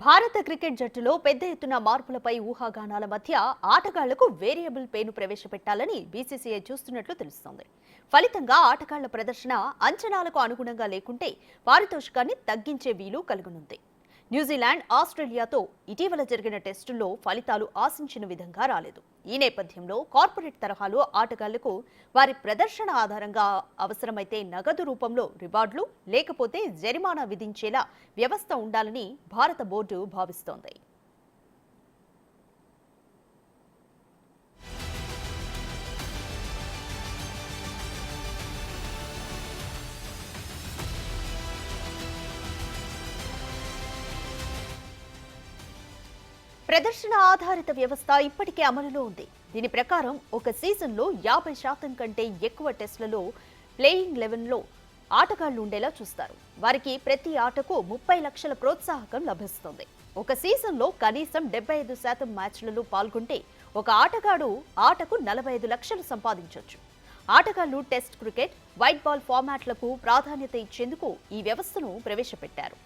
భారత క్రికెట్ జట్టులో పెద్ద ఎత్తున మార్పులపై ఊహాగానాల మధ్య ఆటగాళ్లకు వేరియబుల్ పేను ప్రవేశపెట్టాలని బీసీసీఐ చూస్తున్నట్లు తెలుస్తోంది. ఫలితంగా ఆటగాళ్ల ప్రదర్శన అంచనాలకు అనుగుణంగా లేకుంటే పారితోషికాన్ని తగ్గించే వీలు కలుగనుంది. న్యూజిలాండ్, ఆస్ట్రేలియాతో ఇటీవల జరిగిన టెస్టుల్లో ఫలితాలు ఆశించిన విధంగా రాలేదు. ఈ నేపథ్యంలో కార్పొరేట్ తరహాలో ఆటగాళ్లకు వారి ప్రదర్శన ఆధారంగా అవసరమైతే నగదు రూపంలో రివార్డులు లేకపోతే జరిమానా విధించేలా వ్యవస్థ ఉండాలని భారత బోర్డు భావిస్తోంది. ప్రదర్శన ఆధారిత వ్యవస్థ ఇప్పటికే అమలులో ఉంది. దీని ప్రకారం ఒక సీజన్లో 50% కంటే ఎక్కువ టెస్టులలో ప్లేయింగ్ 11లో ఆటగాళ్లు ఉండేలా చూస్తారు. వారికి ప్రతి ఆటకు 30 లక్షల ప్రోత్సాహకం లభిస్తుంది. ఒక సీజన్లో కనీసం 75% మ్యాచ్లలో పాల్గొంటే ఒక ఆటగాడు ఆటకు 45 లక్షలు సంపాదించవచ్చు. ఆటగాళ్లు టెస్ట్ క్రికెట్, వైట్ బాల్ ఫార్మాట్లకు ప్రాధాన్యత ఇచ్చేందుకు ఈ వ్యవస్థను ప్రవేశపెట్టారు.